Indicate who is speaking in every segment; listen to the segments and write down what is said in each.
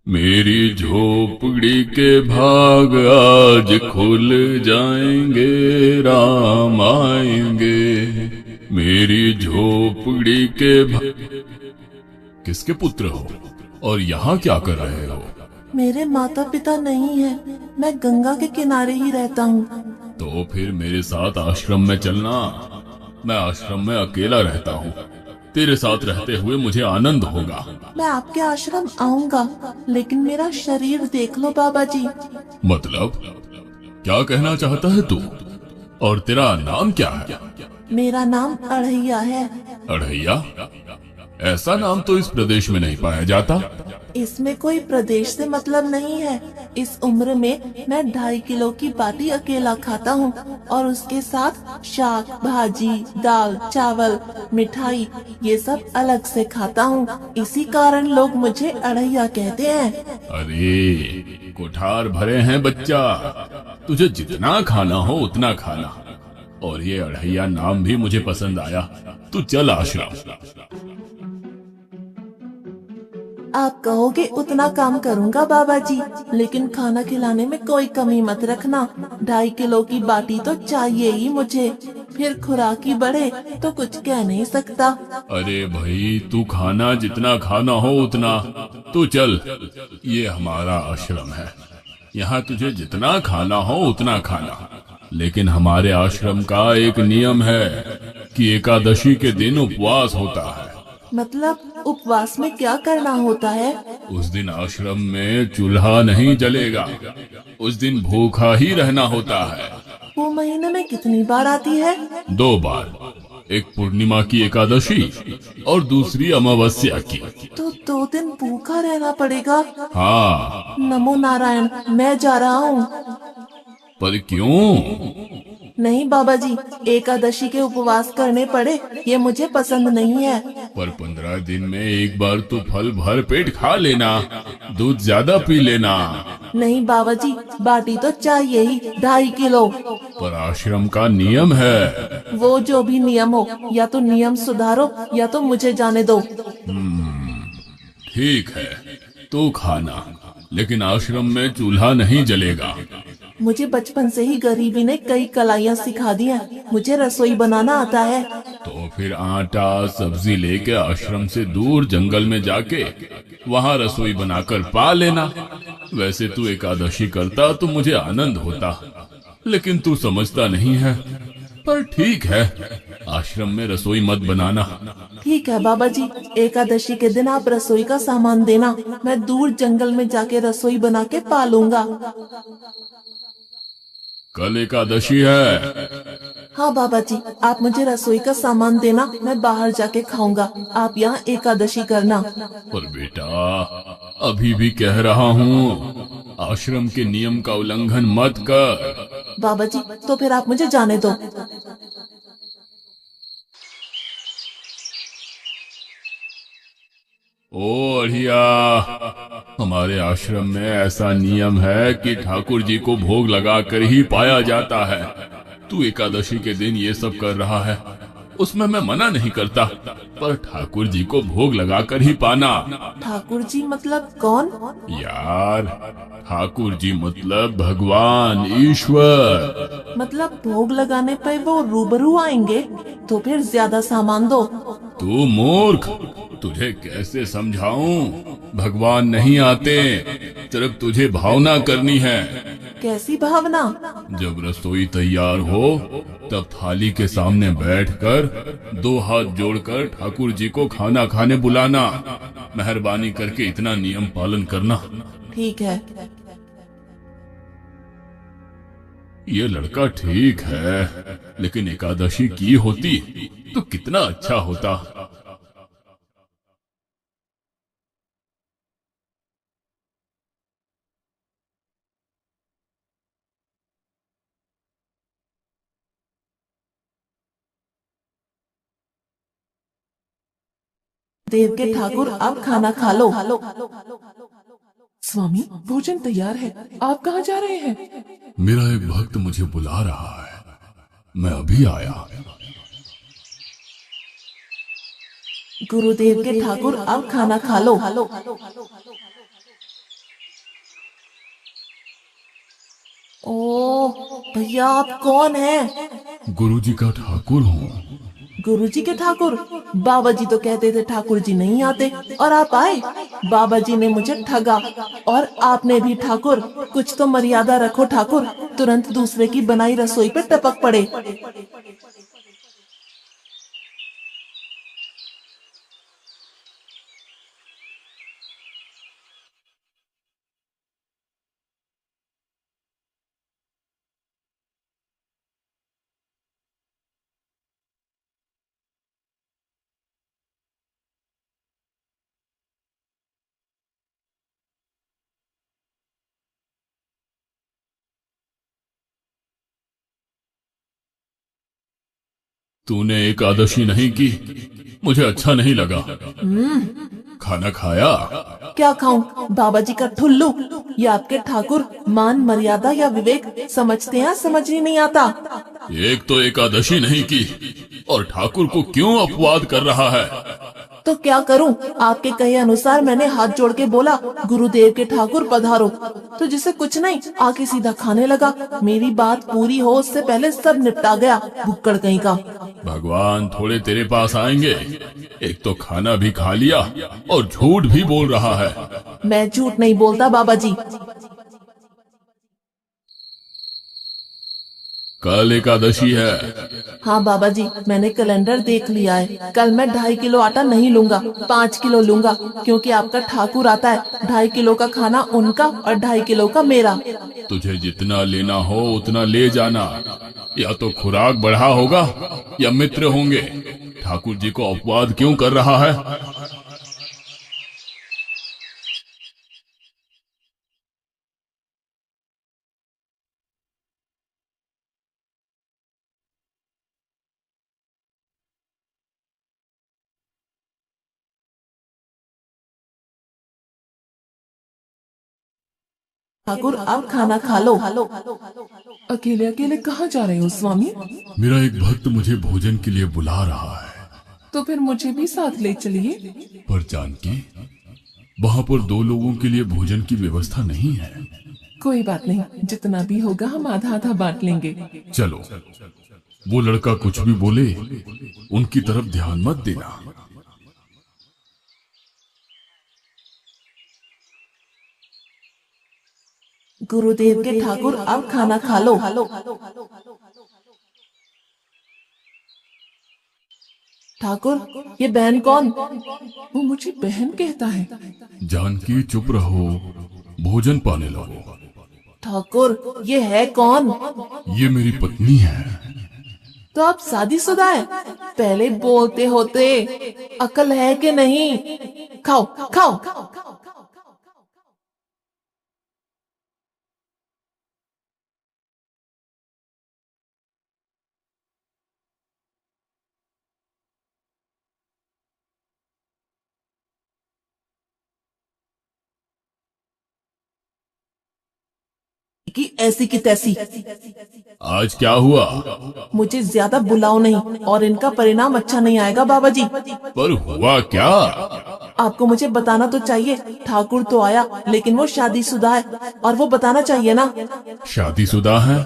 Speaker 1: मेरी झोपड़ी के भाग आज खुल जाएंगे, राम आएंगे। मेरी झोपड़ी के किसके पुत्र हो और यहाँ क्या कर रहे हो?
Speaker 2: मेरे माता पिता नहीं है, मैं गंगा के किनारे ही रहता हूँ।
Speaker 1: तो फिर मेरे साथ आश्रम में चलना। मैं आश्रम में अकेला रहता हूँ, तेरे साथ रहते हुए मुझे आनंद होगा।
Speaker 2: मैं आपके आश्रम आऊंगा, लेकिन मेरा शरीर देख लो बाबा जी।
Speaker 1: मतलब क्या कहना चाहता है तू? और तेरा नाम क्या है?
Speaker 2: मेरा नाम अढ़ैया है।
Speaker 1: अढ़ैया? ऐसा नाम तो इस प्रदेश में नहीं पाया जाता।
Speaker 2: इसमें कोई प्रदेश से मतलब नहीं है। इस उम्र में मैं 2.5 किलो की बाटी अकेला खाता हूँ और उसके साथ शाक, भाजी, दाल, चावल, मिठाई ये सब अलग से खाता हूँ। इसी कारण लोग मुझे अढ़ैया कहते हैं।
Speaker 1: अरे कुठार भरे हैं बच्चा, तुझे जितना खाना हो उतना खाना। और ये अढ़ैया नाम भी मुझे पसंद आया। तू चल आश्रम।
Speaker 2: आप कहोगे उतना काम करूँगा बाबा जी, लेकिन खाना खिलाने में कोई कमी मत रखना। 2.5 किलो की बाटी तो चाहिए ही मुझे, फिर खुराकी बढ़े तो कुछ कह नहीं सकता।
Speaker 1: अरे भाई, तू खाना जितना खाना हो उतना। तू चल, ये हमारा आश्रम है, यहाँ तुझे जितना खाना हो उतना खाना। लेकिन हमारे आश्रम का एक नियम है कि एकादशी के दिन उपवास होता है।
Speaker 2: मतलब उपवास में क्या करना होता है?
Speaker 1: उस दिन आश्रम में चूल्हा नहीं जलेगा, उस दिन भूखा ही रहना होता है।
Speaker 2: वो महीने में कितनी बार आती है?
Speaker 1: 2 बार, एक पूर्णिमा की एकादशी और दूसरी अमावस्या की।
Speaker 2: तो 2 दिन भूखा रहना पड़ेगा।
Speaker 1: हाँ।
Speaker 2: नमो नारायण, मैं जा रहा हूँ।
Speaker 1: पर क्यों?
Speaker 2: नहीं बाबा जी, एकादशी के उपवास करने पड़े ये मुझे पसंद नहीं है।
Speaker 1: पर 15 दिन में एक बार तो फल भर पेट खा लेना, दूध ज्यादा पी लेना।
Speaker 2: नहीं बाबा जी, बाटी तो चाहिए ही 2.5 किलो।
Speaker 1: पर आश्रम का नियम है।
Speaker 2: वो जो भी नियम हो, या तो नियम सुधारो या तो मुझे जाने दो।
Speaker 1: ठीक है, तो खाना, लेकिन आश्रम में चूल्हा नहीं जलेगा।
Speaker 2: मुझे बचपन से ही गरीबी ने कई कलाइयाँ सिखा दी हैं। मुझे रसोई बनाना आता है।
Speaker 1: तो फिर आटा सब्जी लेके आश्रम से दूर जंगल में जाके वहाँ रसोई बनाकर पा लेना। वैसे तू एकादशी करता तो मुझे आनंद होता, लेकिन तू समझता नहीं है। पर ठीक है, आश्रम में रसोई मत बनाना।
Speaker 2: ठीक है बाबा जी, एकादशी के दिन आप रसोई का सामान देना, मैं दूर जंगल में जाके रसोई बना के पालूंगा।
Speaker 1: कल एकादशी है।
Speaker 2: हाँ बाबा जी, आप मुझे रसोई का सामान देना, मैं बाहर जाके खाऊंगा। आप यहाँ एकादशी करना।
Speaker 1: पर बेटा, अभी भी कह रहा हूँ, आश्रम के नियम का उल्लंघन मत कर।
Speaker 2: बाबा जी, तो फिर आप मुझे जाने दो।
Speaker 1: ओ अढ़िया, हमारे आश्रम में ऐसा नियम है कि ठाकुर जी को भोग लगा कर ही पाया जाता है। तू एकादशी के दिन ये सब कर रहा है, उसमें मैं मना नहीं करता, पर ठाकुर जी को भोग लगा कर ही पाना।
Speaker 2: ठाकुर जी मतलब कौन?
Speaker 1: यार, ठाकुर जी मतलब भगवान ईश्वर।
Speaker 2: मतलब भोग लगाने पे वो रूबरू आएंगे? तो फिर ज्यादा सामान दो।
Speaker 1: तू मूर्ख, तुझे कैसे समझाऊं? भगवान नहीं आते, सिर्फ तुझे भावना करनी है।
Speaker 2: कैसी भावना?
Speaker 1: जब रसोई तैयार हो तब थाली के सामने बैठकर 2 हाथ जोड़कर ठाकुर जी को खाना खाने बुलाना। मेहरबानी करके इतना नियम पालन करना।
Speaker 2: ठीक है।
Speaker 1: ये लड़का ठीक है, लेकिन एकादशी की होती तो कितना अच्छा होता।
Speaker 2: देव के ठाकुर, आप खाना खा लो। स्वामी, भोजन तैयार है, आप कहाँ जा रहे हैं?
Speaker 1: मेरा एक भक्त मुझे बुला रहा है, मैं अभी आया।
Speaker 2: गुरुदेव के ठाकुर, आप खाना खा लो। ओह भैया, आप कौन हैं?
Speaker 1: गुरुजी का ठाकुर हूँ।
Speaker 2: गुरुजी के ठाकुर? बाबा जी तो कहते थे ठाकुर जी नहीं आते, और आप आए। बाबा जी ने मुझे ठगा, और आपने भी ठाकुर। कुछ तो मर्यादा रखो ठाकुर, तुरंत दूसरे की बनाई रसोई पे टपक पड़े।
Speaker 1: तूने एकादशी नहीं की, मुझे अच्छा नहीं लगा। खाना खाया?
Speaker 2: क्या खाऊं? बाबा जी का ठुल्लू? ये आपके ठाकुर मान मर्यादा या विवेक समझते हैं, समझ ही नहीं आता।
Speaker 1: एक तो एकादशी नहीं की और ठाकुर को क्यों अपवाद कर रहा है?
Speaker 2: तो क्या करूं? आपके कहे अनुसार मैंने हाथ जोड़ के बोला, गुरुदेव के ठाकुर पधारो। तो जिसे कुछ नहीं, आके सीधा खाने लगा। मेरी बात पूरी हो उससे पहले सब निपटा गया, भुक्कड़ कहीं का।
Speaker 1: भगवान थोड़े तेरे पास आएंगे। एक तो खाना भी खा लिया और झूठ भी बोल रहा है।
Speaker 2: मैं झूठ नहीं बोलता बाबा जी।
Speaker 1: कल एकादशी है।
Speaker 2: हाँ बाबा जी, मैंने कैलेंडर देख लिया है। कल मैं 2.5 किलो आटा नहीं लूंगा, 5 किलो लूंगा, क्योंकि आपका ठाकुर आता है। 2.5 किलो का खाना उनका और 2.5 किलो का मेरा।
Speaker 1: तुझे जितना लेना हो उतना ले जाना। या तो खुराक बढ़ा होगा या मित्र होंगे। ठाकुर जी को अपवाद क्यों कर रहा है?
Speaker 2: ठाकुर आप खाना खा लो। अकेले अकेले कहाँ जा रहे हो स्वामी?
Speaker 1: मेरा एक भक्त मुझे भोजन के लिए बुला रहा है।
Speaker 2: तो फिर मुझे भी साथ ले चलिए।
Speaker 1: पर जानकी, वहाँ पर 2 लोगों के लिए भोजन की व्यवस्था नहीं है।
Speaker 2: कोई बात नहीं, जितना भी होगा हम आधा आधा बांट लेंगे।
Speaker 1: चलो, वो लड़का कुछ भी बोले उनकी तरफ ध्यान मत देना।
Speaker 2: गुरुदेव के ठाकुर अब खाना खा लो। ठाकुर, ये बहन कौन? वो मुझे बहन कहता है।
Speaker 1: जानकी चुप रहो, भोजन पाने लगो।
Speaker 2: ठाकुर, ये है कौन?
Speaker 1: ये मेरी पत्नी है।
Speaker 2: तो आप शादीशुदा है? पहले बोलते होते, अकल है कि नहीं? खाओ खाओ। कि ऐसी की तैसी।
Speaker 1: आज क्या हुआ?
Speaker 2: मुझे ज्यादा बुलाओ नहीं, और इनका परिणाम अच्छा नहीं आएगा बाबा जी।
Speaker 1: पर हुआ क्या?
Speaker 2: आपको मुझे बताना तो चाहिए। ठाकुर तो आया, लेकिन वो शादीशुदा है, और वो बताना चाहिए ना।
Speaker 1: शादीशुदा है?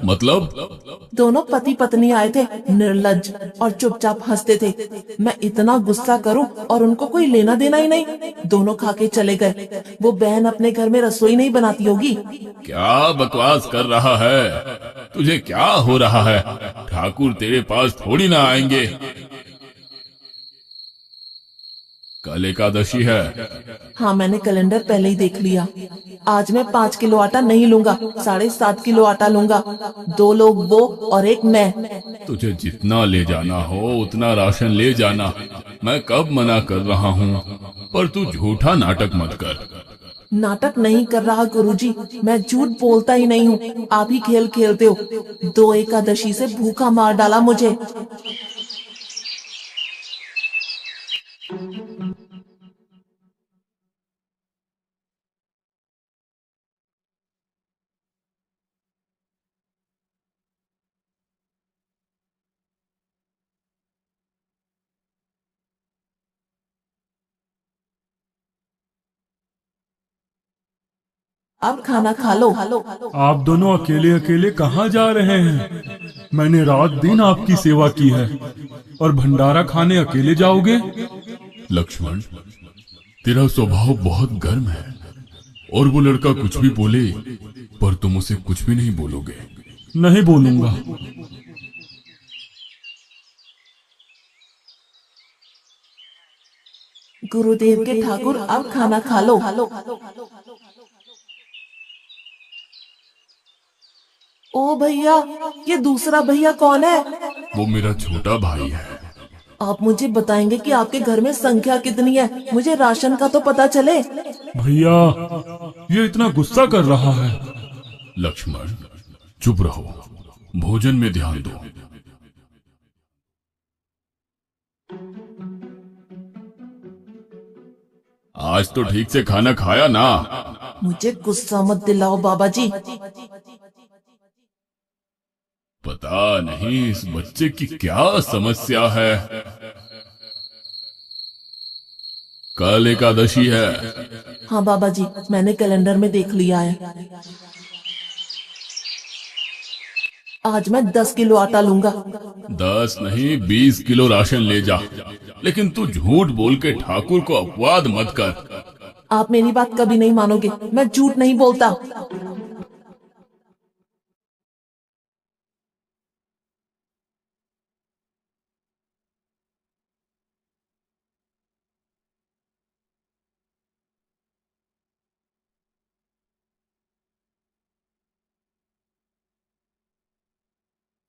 Speaker 1: मतलब?
Speaker 2: दोनों पति पत्नी आए थे, निर्लज्ज, और चुपचाप हंसते थे। मैं इतना गुस्सा करूं और उनको कोई लेना देना ही नहीं। दोनों खा के चले गए। वो बहन अपने घर में रसोई नहीं बनाती होगी।
Speaker 1: क्या बकवास कर रहा है? तुझे क्या हो रहा है? ठाकुर तेरे पास थोड़ी ना आएंगे। कल एकादशी है।
Speaker 2: हाँ, मैंने कैलेंडर पहले ही देख लिया। आज मैं 5 किलो आटा नहीं लूंगा, 7.5 किलो आटा लूंगा। 2 लोग वो और एक मैं।
Speaker 1: तुझे जितना ले जाना हो उतना राशन ले जाना। मैं कब मना कर रहा हूँ, पर तू झूठा नाटक मत कर।
Speaker 2: नाटक नहीं कर रहा गुरुजी, मैं झूठ बोलता ही नहीं हूँ। आप ही खेल खेलते हो। 2 एकादशी से भूखा मार डाला मुझे। अब खाना खा लो।
Speaker 3: आप दोनों अकेले अकेले कहाँ जा रहे हैं? मैंने रात दिन आपकी सेवा की है और भंडारा खाने अकेले जाओगे?
Speaker 1: लक्ष्मण, तेरा स्वभाव बहुत गर्म है और वो लड़का कुछ भी बोले पर तुम उसे कुछ भी नहीं बोलोगे।
Speaker 3: नहीं बोलूंगा।
Speaker 2: गुरुदेव के ठाकुर अब खाना खा लो। ओ भैया, ये दूसरा भैया कौन है?
Speaker 1: वो मेरा छोटा भाई है।
Speaker 2: आप मुझे बताएंगे कि आपके घर में संख्या कितनी है? मुझे राशन का तो पता चले।
Speaker 3: भैया, ये इतना गुस्सा कर रहा है।
Speaker 1: लक्ष्मण, चुप रहो, भोजन में ध्यान दो। आज तो ठीक से खाना खाया ना?
Speaker 2: मुझे गुस्सा मत दिलाओ बाबा जी।
Speaker 1: पता नहीं इस बच्चे की क्या समस्या है। कल एकादशी है।
Speaker 2: हाँ बाबा जी, मैंने कैलेंडर में देख लिया है। आज मैं 10 किलो आटा लूंगा।
Speaker 1: 10 नहीं 20 किलो राशन ले जा, लेकिन तू झूठ बोल के ठाकुर को अपवाद मत कर।
Speaker 2: आप मेरी बात कभी नहीं मानोगे, मैं झूठ नहीं बोलता।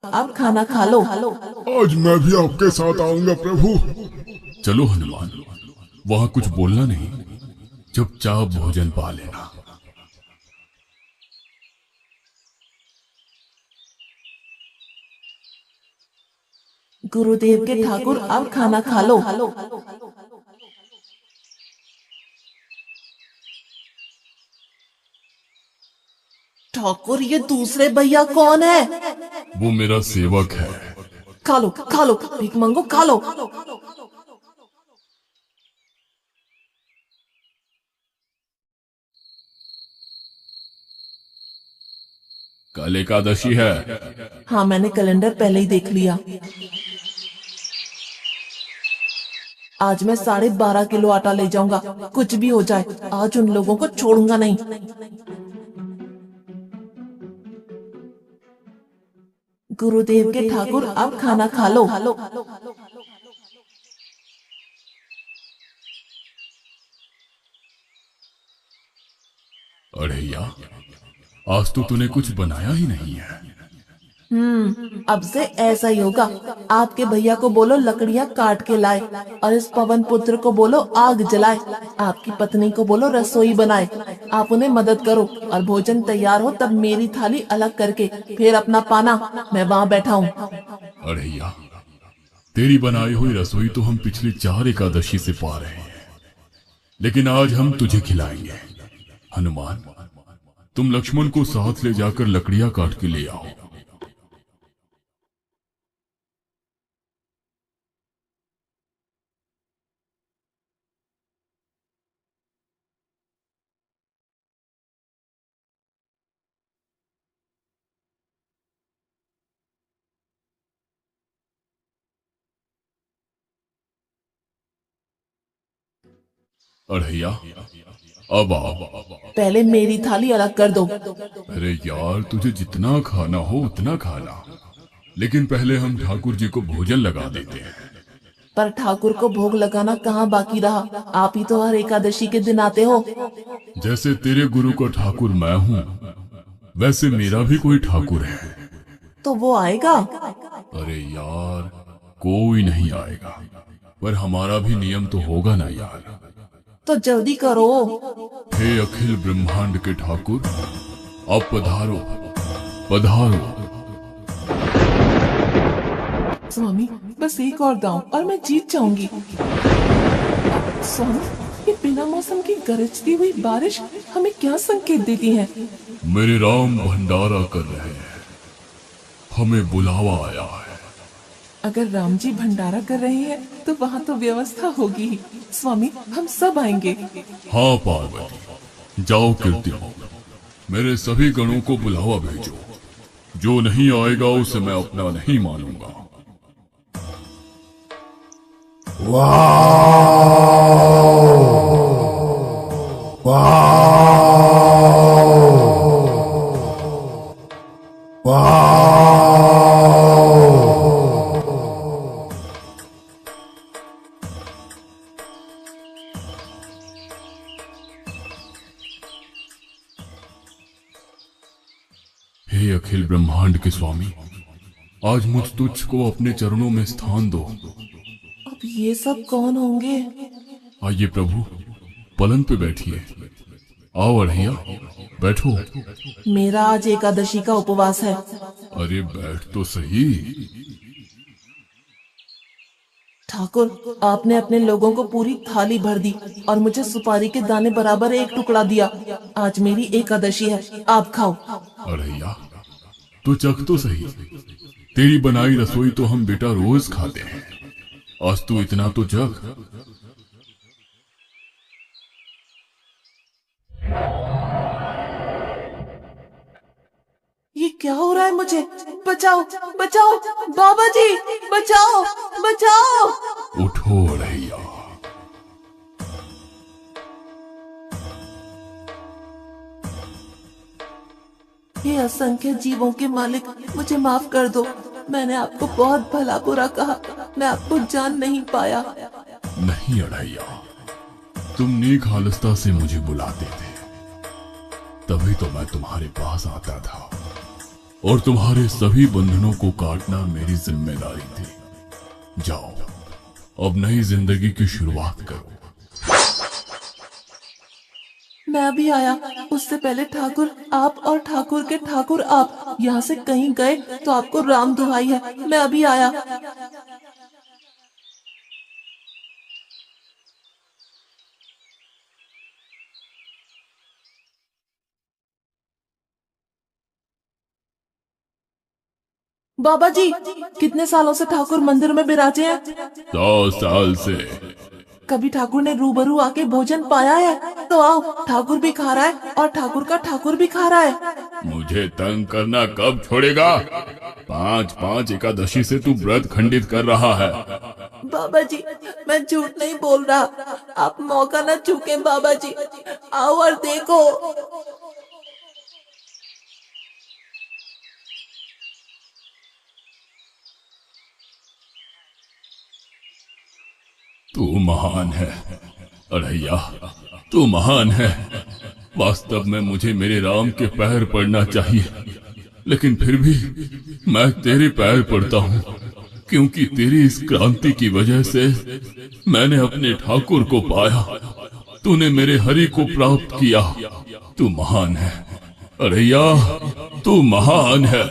Speaker 2: अब खाना खा लो।
Speaker 4: आज मैं भी आपके साथ आऊंगा प्रभु।
Speaker 1: चलो हनुमान, वहां कुछ बोलना नहीं, चुपचाप भोजन पा लेना।
Speaker 2: गुरुदेव के ठाकुर अब खाना खा लो। ठाकुर, ये दूसरे भैया कौन है?
Speaker 1: वो मेरा सेवक है।
Speaker 2: खा लो खा लो, भीख मंगो, खा लो।
Speaker 1: कल एकादशी है।
Speaker 2: हाँ, मैंने कैलेंडर पहले ही देख लिया। आज मैं 12.5 किलो आटा ले जाऊंगा, कुछ भी हो जाए, आज उन लोगों को छोड़ूंगा नहीं। गुरुदेव के ठाकुर अब खाना खा लो।
Speaker 1: अड़ैया, आज तो तूने कुछ बनाया ही नहीं है।
Speaker 2: अब से ऐसा ही होगा। आपके भैया को बोलो लकड़ियाँ काट के लाए और इस पवन पुत्र को बोलो आग जलाए। आपकी पत्नी को बोलो रसोई बनाए। आप उन्हें मदद करो और भोजन तैयार हो तब मेरी थाली अलग करके फिर अपना पाना, मैं वहाँ बैठा हूँ।
Speaker 1: अड़ैया, तेरी बनाई हुई रसोई तो हम पिछली 4 एकादशी से पा रहे हैं, लेकिन आज हम तुझे खिलाएंगे। हनुमान, तुम लक्ष्मण को साथ ले जाकर लकड़ियां काट के ले आओ। अड़ैया, अब आओ।
Speaker 2: पहले मेरी थाली अलग कर दो।
Speaker 1: अरे यार, तुझे जितना खाना हो उतना खाना, लेकिन पहले हम ठाकुर जी को भोजन लगा देते हैं।
Speaker 2: पर ठाकुर को भोग लगाना कहाँ बाकी रहा? आप ही तो हर एकादशी के दिन आते हो।
Speaker 1: जैसे तेरे गुरु का ठाकुर मैं हूँ, वैसे मेरा भी कोई ठाकुर है।
Speaker 2: तो वो आएगा?
Speaker 1: अरे यार, कोई नहीं आएगा, पर हमारा भी नियम तो होगा ना यार।
Speaker 2: तो जल्दी करो।
Speaker 1: हे अखिल ब्रह्मांड के ठाकुर, अब पधारो पधारो।
Speaker 2: स्वामी, बस एक और दांव और मैं जीत जाऊंगी। स्वामी, ये बिना मौसम की गरजती हुई बारिश हमें क्या संकेत देती है?
Speaker 1: मेरे राम भंडारा कर रहे हैं, हमें बुलावा आया है।
Speaker 2: अगर राम जी भंडारा कर रहे हैं तो वहाँ तो व्यवस्था होगी ही। स्वामी, हम सब आएंगे।
Speaker 1: हाँ पार्वती, जाओ कीर्ति हो, मेरे सभी गणों को बुलावा भेजो। जो नहीं आएगा उसे मैं अपना नहीं मानूंगा। हे अखिल ब्रह्मांड के स्वामी, आज मुझ तुच्छ को अपने चरणों में स्थान दो।
Speaker 2: अब ये सब कौन होंगे?
Speaker 1: आइए प्रभु, पलंग पे बैठिए। आओ अढ़ैया, बैठो।
Speaker 2: मेरा आज एकादशी का उपवास है।
Speaker 1: अरे बैठ तो सही।
Speaker 2: ठाकुर, आपने अपने लोगों को पूरी थाली भर दी और मुझे सुपारी के दाने बराबर एक टुकड़ा दिया। आज मेरी एकादशी है, आप खाओ।
Speaker 1: अढ़ैया, तू चख तो सही। तेरी बनाई रसोई तो हम बेटा रोज खाते हैं। आज तू इतना तो चख।
Speaker 2: ये क्या हो रहा है मुझे? बचाओ बचाओ, बाबा जी बचाओ बचाओ।
Speaker 1: उठो अढ़ैया।
Speaker 2: हे असंख्य जीवों के मालिक, मुझे माफ कर दो। मैंने आपको बहुत भला बुरा कहा, मैं आपको जान नहीं पाया।
Speaker 1: नहीं अढ़ैया, तुम नेक हालस्ता से मुझे बुलाते थे, तभी तो मैं तुम्हारे पास आता था। और तुम्हारे सभी बंधनों को काटना मेरी जिम्मेदारी थी। जाओ, अब नई जिंदगी की शुरुआत करो।
Speaker 2: मैं अभी आया। उससे पहले ठाकुर आप और ठाकुर के ठाकुर आप यहाँ से कहीं गए तो आपको राम दुहाई है। मैं अभी आया। बाबा जी, कितने सालों से ठाकुर मंदिर में विराजे हैं?
Speaker 1: 100 साल से।
Speaker 2: कभी ठाकुर ने रूबरू आके भोजन पाया है? तो आओ, ठाकुर भी खा रहा है और ठाकुर का ठाकुर भी खा रहा है।
Speaker 1: मुझे तंग करना कब छोड़ेगा? 5-5 एकादशी से तू व्रत खंडित कर रहा है।
Speaker 2: बाबा जी, मैं झूठ नहीं बोल रहा। आप मौका न चूके बाबा जी। आओ और देखो।
Speaker 1: तू महान है अढ़ैया, तू महान है। वास्तव में मुझे मेरे राम के पैर पड़ना चाहिए, लेकिन फिर भी मैं तेरे पैर पड़ता हूँ, क्योंकि तेरी इस क्रांति की वजह से मैंने अपने ठाकुर को पाया। तूने मेरे हरि को प्राप्त किया। तू महान है अढ़ैया, तू महान है।